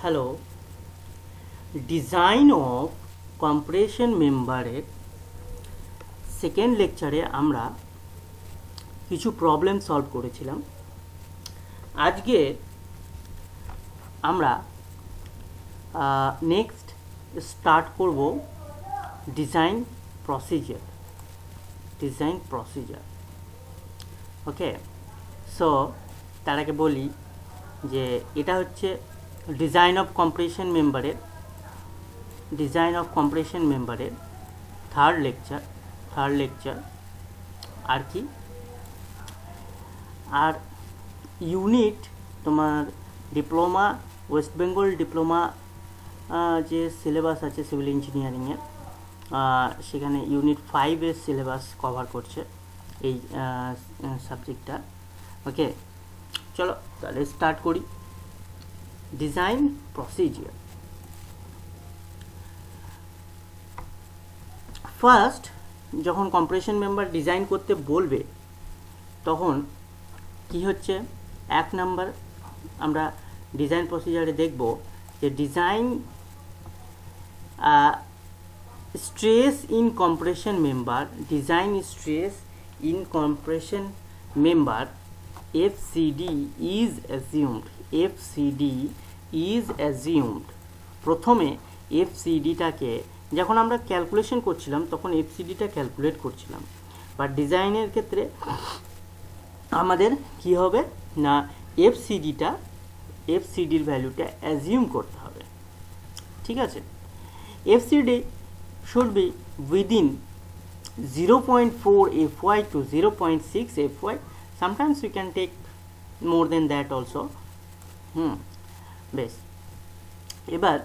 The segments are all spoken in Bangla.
হ্যালো, ডিজাইন অফ কম্প্রেশন মেম্বারের সেকেন্ড লেকচারে আমরা কিছু প্রবলেম সলভ করেছিলাম। আজকে আমরা নেক্সট স্টার্ট করব ডিজাইন প্রসিজার। ওকে, সো তার আগে বলি যে এটা হচ্ছে ডিজাইন অফ কম্প্রেশন মেম্বারের থার্ড লেকচার আর কি। আর ইউনিট তোমার ডিপ্লোমা, ওয়েস্ট বেঙ্গল ডিপ্লোমা যে সিলেবাস আছে সিভিল ইঞ্জিনিয়ারিংয়ের, সেখানে ইউনিট 5-এর সিলেবাস কভার করছে এই সাবজেক্টটা। ওকে, চলো তাহলে স্টার্ট করি। Design procedure. ফার্স্ট, যখন কম্প্রেশন মেম্বার ডিজাইন করতে বলবে তখন কি হচ্ছে, এক নাম্বার আমরা ডিজাইন প্রসিজারে দেখব যে design stress in compression member FCD is assumed. প্রথমে FCDটাকে যখন আমরা ক্যালকুলেশন করছিলাম তখন FCDটা ক্যালকুলেট করছিলাম, বাট ডিজাইনের ক্ষেত্রে আমাদের কি হবে না, FCDর ভ্যালুটা অ্যাজিউম করতে হবে। ঠিক আছে, FCD should be within 0.4 FY to 0.6 FY. Sometimes we can take more than that also. বেশ, এবার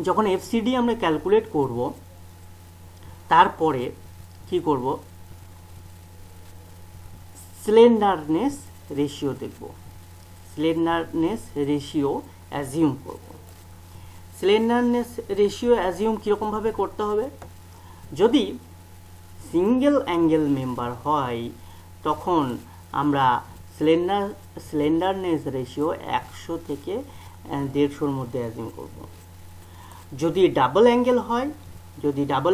যখন FCD আমরা ক্যালকুলেট করব তারপরে কি করব, স্লেন্ডারনেস রেশিও দেখব, অ্যাজিউম করব। স্লেন্ডারনেস রেশিও অ্যাজিউম কীরকমভাবে করতে হবে, যদি সিঙ্গেল অ্যাঙ্গেল মেম্বার হয় তখন আমরা স্লেন্ডারনেস রেশিও 100 থেকে 150-র মধ্যে অ্যাজিউম করব। যদি ডাবল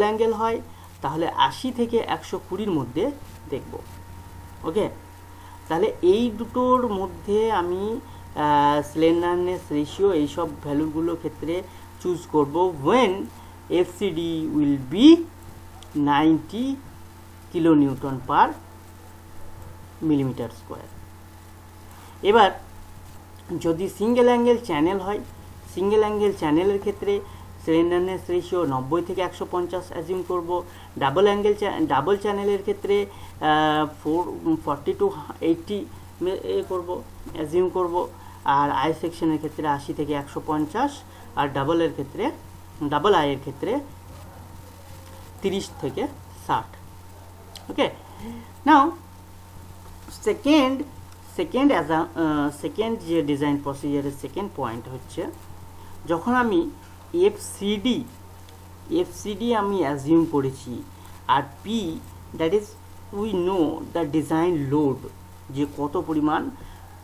অ্যাঙ্গেল হয় তাহলে 80 থেকে 120-র মধ্যে দেখব। ওকে, তাহলে এই দুটোর মধ্যে আমি স্লেন্ডারনেস রেশিও এইসব ভ্যালুগুলোর ক্ষেত্রে চুজ করব when FCD will be 90 kilonewton per millimetre square. এবার যদি সিঙ্গেল অ্যাঙ্গেল চ্যানেলের ক্ষেত্রে স্লেন্ডারনেস রেশিও 90 থেকে 150 অ্যাজিউম করব। ডাবল চ্যানেলের ক্ষেত্রে 40 to 80 অ্যাজিউম করব। আর আই সেকশনের ক্ষেত্রে 80 থেকে 150, আর ডাবল আইয়ের ক্ষেত্রে 30 থেকে 60। ওকে, নাও সেকেন্ড যে ডিজাইন প্রসিজারের সেকেন্ড পয়েন্ট হচ্ছে, যখন আমি FCD আমি অ্যাজিউম করেছি, আর P that is we know the design load, যে কত পরিমাণ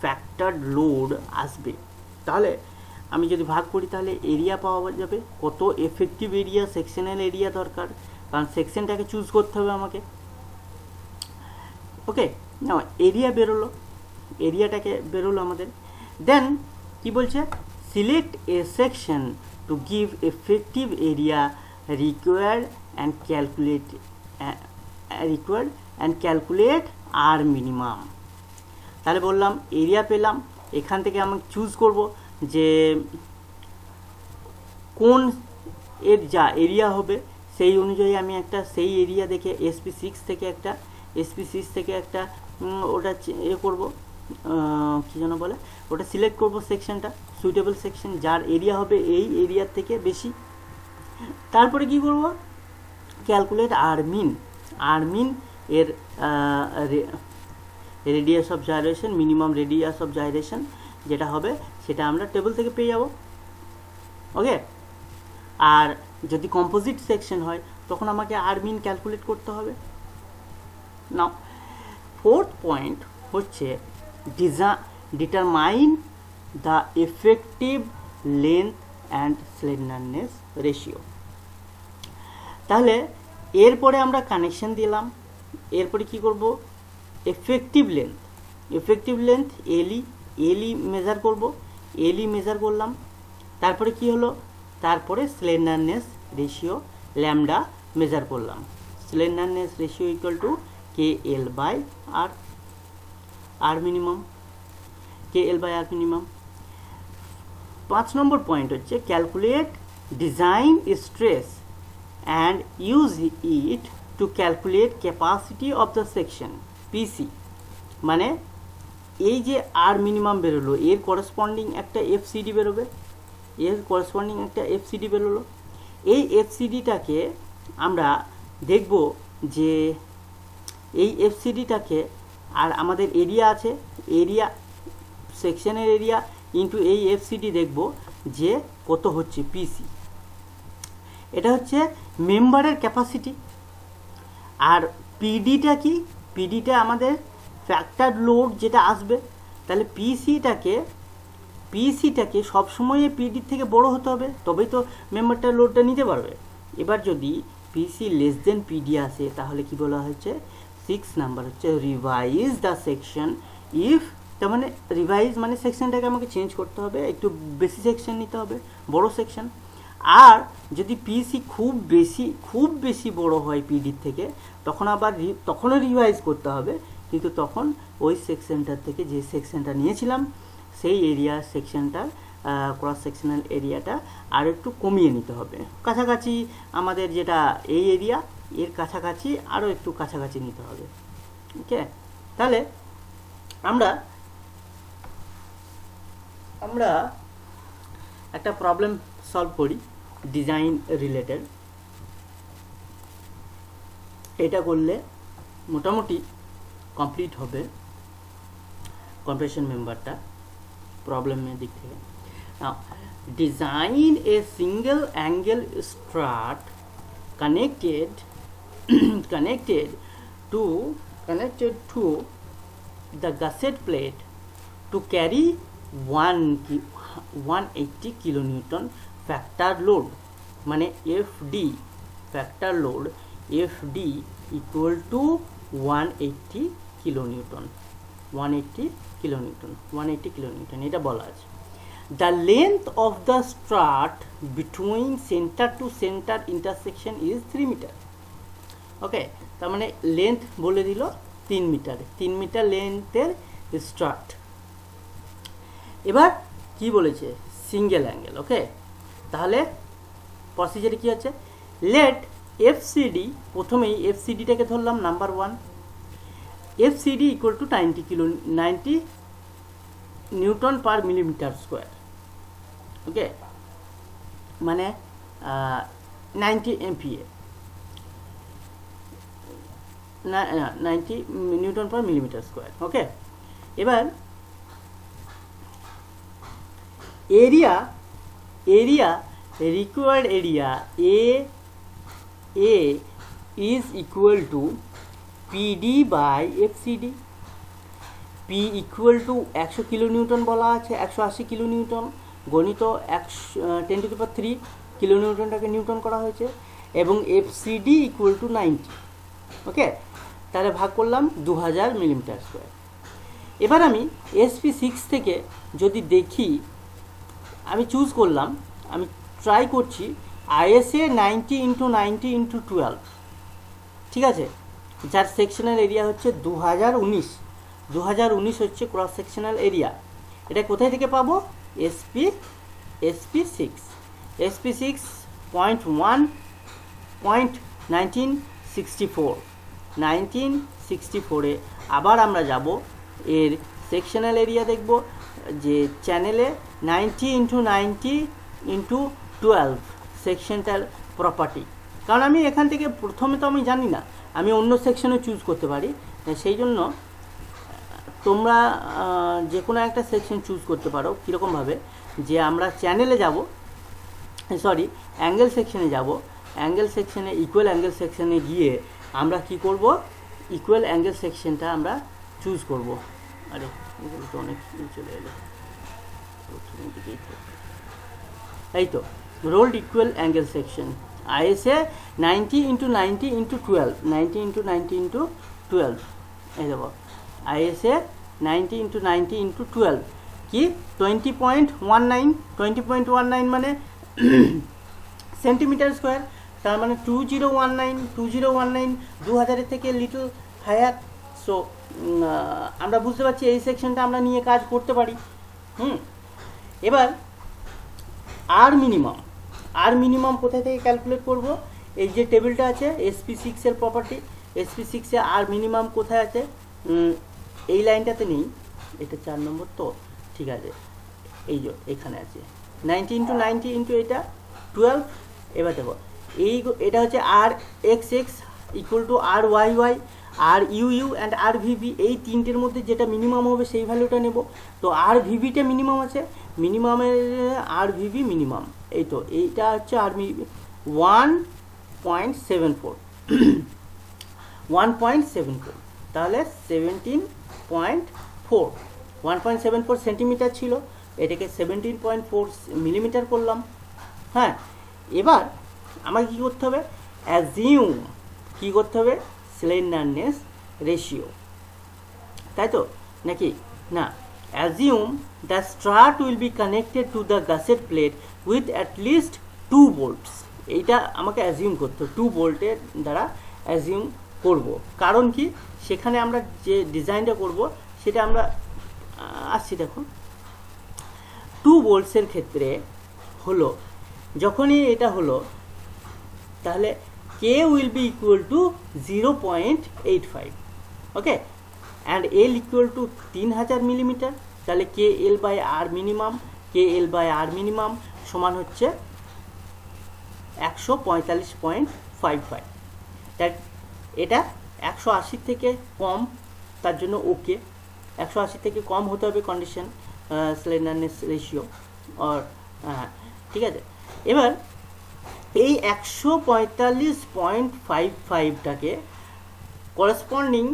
ফ্যাক্টর লোড আসবে, তাহলে আমি যদি ভাগ করি তাহলে এরিয়া পাওয়া যাবে, কত এফেক্টিভ এরিয়া, সেকশনাল এরিয়া দরকার, কারণ সেকশনটাকে চুজ করতে হবে আমাকে। ওকে, না এরিয়াটাকে বেরোলো আমাদের। দেন কি বলছে, select a section to give effective area required and calculate r minimum. তাহলে বললাম এরিয়া পেলাম, এখান থেকে আমি চুজ করব যে কোন এর যা এরিয়া হবে সেই অনুযায়ী আমি সেই এরিয়া দেখে SP6 থেকে একটা ওটা করব, কী যেন বলে, ওটা সিলেক্ট করব সেকশনটা, সুইটেবল সেকশন যার এরিয়া হবে এই এরিয়ার থেকে বেশি। তারপরে কি করব, ক্যালকুলেট আরমিন এর radius of gyration, minimum radius of gyration যেটা হবে সেটা আমরা টেবিল থেকে পেয়ে যাব। ওকে, আর যদি কম্পোজিট সেকশন হয় তখন আমাকে আরমিন ক্যালকুলেট করতে হবে। নাও ফোর্থ পয়েন্ট হচ্ছে determine the effective length and slenderness ratio. তাহলে এরপরে আমরা কানেকশন দিলাম, এরপরে কি করব, এফেক্টিভ লেন্থ এলই মেজার করব, এলই মেজার করলাম। তারপরে কি হলো, তারপরে স্লেন্ডারনেস রেশিও ল্যামডা মেজার করলাম। Slenderness ratio equal to K L by r, r minimum, K L by r minimum. 5 নম্বর পয়েন্ট হচ্ছে calculate design stress and use it to calculate capacity of the section PC. মানে এই যে আর মিনিমাম বেরোলো, এর করসপন্ডিং একটা এফসিডি বেরোবে, বেরোলো। এই এফসিডিটাকে আমরা দেখব যে এই এফসিডিটাকে, আর আমাদের এরিয়া আছে, এরিয়া সেকশনের এরিয়া ইন্টু এই এফসিডি দেখব যে কত হচ্ছে পিসি। এটা হচ্ছে মেম্বারের ক্যাপাসিটি। আর পিডিটা কি, পিডিটা আমাদের ফ্যাক্টর লোড যেটা আসবে। তাহলে পিসিটাকে সবসময় পিডির থেকে বড় হতে হবে, তবেই তো মেম্বারটার লোডটা নিতে পারবে। এবার যদি পিসি লেস দেন পিডি আসে তাহলে কি বলা হয়েছে, 6 নাম্বার হচ্ছে রিভাইজ দ্য সেকশন ইফ, তার মানে রিভাইজ মানে সেকশনটাকে আমাকে চেঞ্জ করতে হবে, একটু বেশি সেকশন নিতে হবে, বড় সেকশন। আর যদি পিসি খুব বেশি বড় হয় পিডির থেকে, তখন আবার তখনও রিভাইজ করতে হবে, কিন্তু তখন ওই সেকশনটার থেকে যে সেকশনটা নিয়েছিলাম সেই এরিয়া সেকশনটার ক্রস সেকশনাল এরিয়াটা আর একটু কমিয়ে নিতে হবে, কাছাকাছি আমাদের যেটা এই এরিয়া এর কাছাকাছি আরও একটু কাছাকাছি নিতে হবে। ওকে, তাহলে আমরা একটা প্রবলেম সলভ করি ডিজাইন রিলেটেড। এটা করলে মোটামুটি কমপ্লিট হবে কম্প্রেশন মেম্বারটা প্রবলেমের দিক থেকে। Now design a single angle strut connected to the gusset plate to carry 180 kilonewton factor load, মানে FD factor load FD equal to 180 kilonewton, 180 kilonewton এটা বলা আছে। The length of the strut between center to center intersection is 3 meter. ওকে, তার মানে লেন্থ বলে দিল 3 মিটার, 3 মিটার লেন্থের স্ট্রাট। এবার কি বলেছে, সিঙ্গেল অ্যাঙ্গেল। ওকে, তাহলে প্রসিজারে কি আছে, লেট এফসিডি, প্রথমেই এফসিডিটাকে ধরলাম number 1, FCD equal to 90 newton per millimetre square. Okay, মানে 90 MPa, 90 newton per millimetre square. Okay, এবার area required area A is equal to PD by FCD। P equal to 100 kilonewton বলা আছে, 180 কিলোনিউটন গণিত 10⁻³ কিলোনিউটনটাকে নিউটন করা হয়েছে, এবং FCD ইকুয়াল টু 90। ওকে, তাহলে ভাগ করলাম 2000 মিলিমিটার স্কোয়ার। এবার আমি SP6 থেকে যদি দেখি, আমি চুজ করলাম, আমি ট্রাই করছি ISA 90 × 90 × 12, ঠিক আছে, যার সেকশনাল এরিয়া হচ্ছে 2019 হচ্ছে ক্রস সেকশনাল এরিয়া। এটা কোথায় থেকে পাবো, SP6 1964 আবার আমরা যাব, এর সেকশনাল এরিয়া দেখব যে চ্যানেলে 90 × 90 × 12 সেকশনটার প্রপার্টি। কারণ আমি এখান থেকে প্রথমে তো আমি জানি না, আমি অন্য সেকশনে চুজ করতে পারি, সেই জন্য তোমরা যে কোনো একটা সেকশন চুজ করতে পারো। কীরকমভাবে, যে আমরা চ্যানেলে যাব, অ্যাঙ্গেল সেকশনে যাব, অ্যাঙ্গেল সেকশনে ইকুয়াল অ্যাঙ্গেল সেকশনে গিয়ে আমরা কি করব, ইকুয়াল অ্যাঙ্গেল সেকশনটা আমরা চুজ করব। আরে এগুলো তো অনেক চলে এলো, প্রথমের দিকেই তাই তো ruled equal angle section ISA 90 into 90 into 12, 90 into 90 into 12, এই দেখো আইএসএ 90 ইন্টু 90 ইন্টু 12 কি 20.19, 20.19 মানে সেন্টিমিটার স্কোয়ার, তার মানে 2019 2000 থেকে লিটল হায়ার। সো আমরা বুঝতে পারছি এই সেকশনটা আমরা নিয়ে কাজ করতে পারি। এবার আর মিনিমাম কোথা থেকে ক্যালকুলেট করব? এই যে টেবিলটা আছে SP6 এর প্রপার্টি, SP6 এ আর মিনিমাম কোথায় আছে? এই লাইনটাতে নেই, এটা 4 নম্বর তো, ঠিক আছে, এই যে এখানে আছে 90 ইন্টু 90 ইন্টু এটা 12। এবার দেখো এটা হচ্ছে r x x equal to r y y, r u u and r v v, এই তিনটের মধ্যে যেটা মিনিমাম হবে সেই ভ্যালুটা নেব। তো আর ভিভিটা মিনিমাম আছে, মিনিমামের আর ভিভি মিনিমাম, এই তো এইটা হচ্ছে আর ভিভি 1.74 1.74, তাহলে 17.4, 1.74 সেন্টিমিটার ছিল, এটাকে 17.4 মিলিমিটার করলাম। হ্যাঁ, এবার আমাকে কী করতে হবে? অ্যাজিউম কী করতে হবে? স্লেন্ডারনেস রেশিও, তাই তো নাকি না? Assume the Strat will be connected to the gusset plate with at least 2 volts। এইটা আমাকে অ্যাজিউম করতে হবে, 2 ভোল্টের দ্বারা অ্যাজিউম করব। কারণ কি, সেখানে আমরা যে ডিজাইনটা করব সেটা আমরা আসছি। দেখুন 2 voltsের ক্ষেত্রে হলো, যখনই এটা হলো তাহলে K will be equal to 0.85, okay, and L equal to 3000 millimetre. তাহলে KL বাই আর মিনিমাম সমান হচ্ছে 145.55। তাই এটা 180 থেকে কম, তার জন্য ওকে, 180 থেকে কম হতে হবে কন্ডিশন স্লেন্ডারনেস রেশিও, আর ঠিক আছে। এবার এই 145.55টাকে করেসপন্ডিং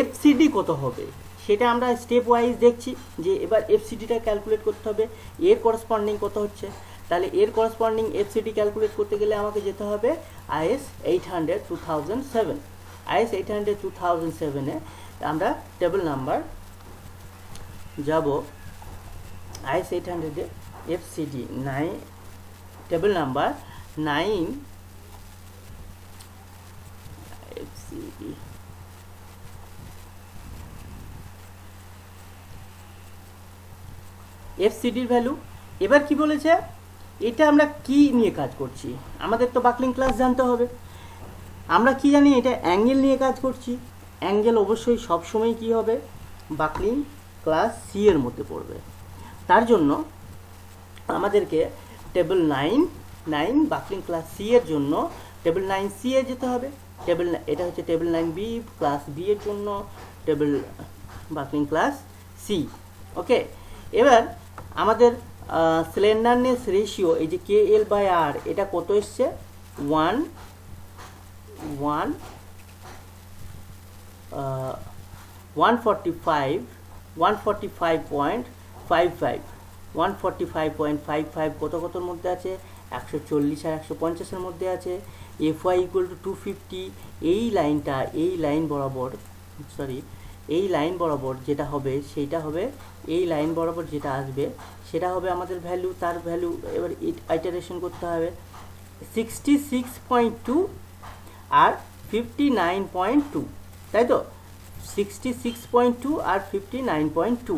এফসিডি কত হবে সেটা আমরা স্টেপ ওয়াইজ দেখছি, যে এবার এফসিডিটা ক্যালকুলেট করতে হবে, এর করেসপন্ডিং কত হচ্ছে। তাহলে এর করেসপন্ডিং এফসিডি ক্যালকুলেট করতে গেলে আমাকে যেতে হবে IS 800 2007। IS 800 2007-এ আমরা টেবিল নাম্বার যাব, IS 800-এ এফসিডি 9, টেবিল নাম্বার 9 এফসিডি এফসিডির ভ্যালু। এবার কি বলেছে, এটা আমরা কি নিয়ে কাজ করছি? আমাদের তো বাকলিং ক্লাস জানতে হবে। আমরা কি জানি, এটা অ্যাঙ্গেল নিয়ে কাজ করছি। অ্যাঙ্গেল অবশ্যই সবসময় কি হবে? বাকলিং ক্লাস সি এর মধ্যে পড়বে। তার জন্য আমাদেরকে টেবিল 9 বাকলিং ক্লাস সি এর জন্য টেবিল 9C এ যেতে হবে। এটা হচ্ছে টেবিল 9B ক্লাস বি এর জন্য টেবিল বাকলিং ক্লাস সি, ওকে। এবার আমাদের স্লেন্ডারনেস রেশিও, এই যে KL বাই আর, এটা কত এসছে? 145.55 কতর মধ্যে আছে? 140 আর 150-এর মধ্যে আছে। FY equal to 250। এই লাইন বরাবর যেটা হবে সেইটা হবে, এই লাইন বরাবর যেটা আসবে সেটা হবে আমাদের ভ্যালু, তার ভ্যালু এবার আইটারেশন করতে হবে। 66.2 আর 59.2, তাই তো? 66.2 আর 59.2।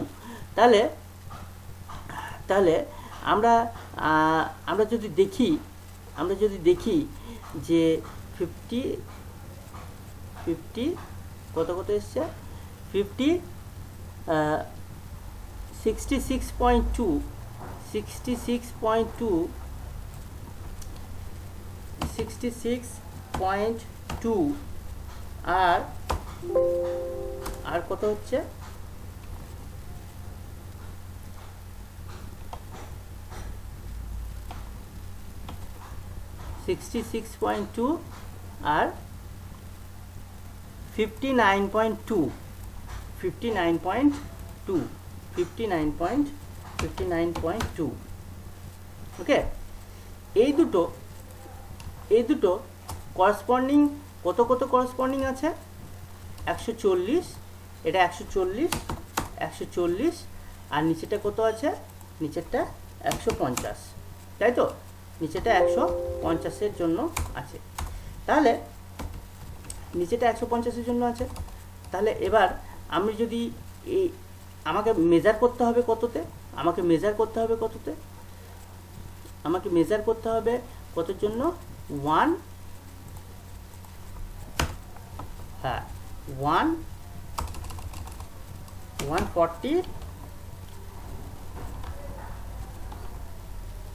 তাহলে আমরা যদি দেখি যে 50 কত এসছে? 66.2 আর কত হচ্ছে? 66.2 আর 59.2, ওকে। এই দুটো করসপন্ডিং কত কত করসপন্ডিং আছে 140, এটা 140 আর নিচেটা কত আছে, নিচেরটা 150, তাই তো, নিচেটা 150-এর জন্য আছে। তাহলে নিচেটা 150-এর জন্য আছে। তাহলে এবার আমি যদি এই আমাকে মেজার করতে হবে কততে, আমাকে মেজার করতে হবে কতর জন্য 140,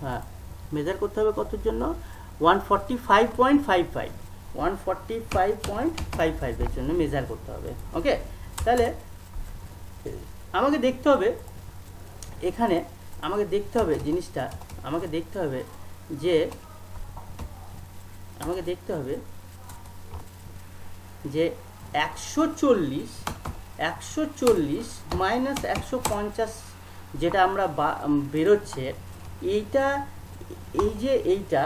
হ্যাঁ মেজার করতে হবে কতর জন্য 145.55 এর জন্য মেজার করতে হবে। ওকে, তাহলে আমাকে দেখতে হবে এখানে, আমাকে দেখতে হবে জিনিসটা, আমাকে দেখতে হবে যে আমাকে দেখতে হবে যে 140 মাইনাস 150 যেটা আমরা বেরোচ্ছে, এইটা এই যে এইটা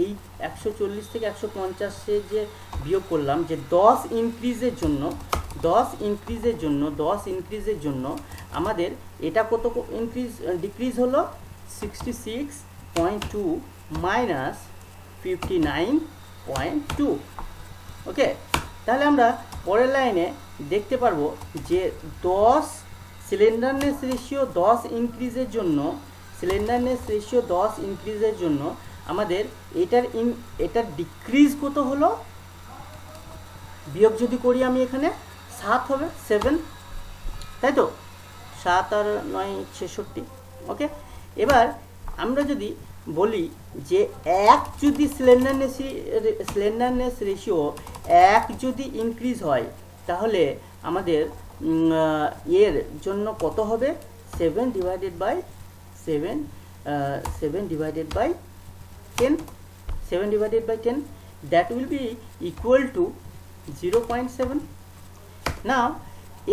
এই 140 থেকে 150 যে বিয়োগ করলাম, যে 10 ইনক্রিজের জন্য আমাদের এটা কত ডিক্রিজ হলো 66.2 মাইনাস 59.2। ওকে, তাহলে আমরা পরের লাইনে দেখতে পারবো যে 10 সিলিন্ডারনেস রেশিও 10 ইনক্রিজের জন্য আমাদের এটার ডিক্রিজ কত হলো, বিয়োগ যদি করি আমি এখানে 7 হবে, 7, তাই তো, 7 আর 9 66। ওকে, এবার আমরা যদি বলি যে 1 যদি সিলিন্ডারনেস রেশিও 1 যদি ইনক্রিজ হয়, তাহলে আমাদের এর জন্য কত হবে 7 divided by 10, that will be equal to 0.7। না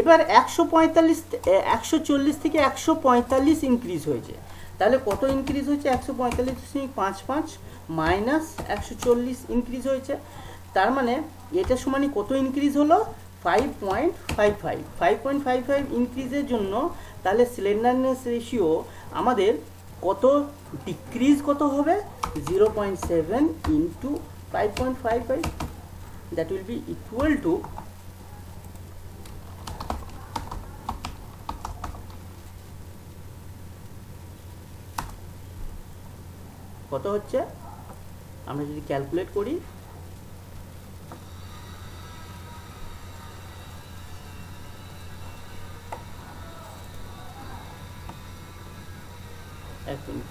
এবার 140 থেকে 145 ইনক্রিজ হয়েছে, তাহলে কত ইনক্রিজ হয়েছে 145.55 মাইনাস 140 ইনক্রিজ হয়েছে, তার মানে এটা সমানই কত ইনক্রিজ হলো 5.55 ইনক্রিজের জন্য। তাহলে সিলিন্ডারনেস রেশিও আমাদের কত ডিক্রিজ কত হবে 0.7 into 5.55, that will be equal to কত হচ্ছে, আমরা যদি ক্যালকুলেট করি এক মিনিট,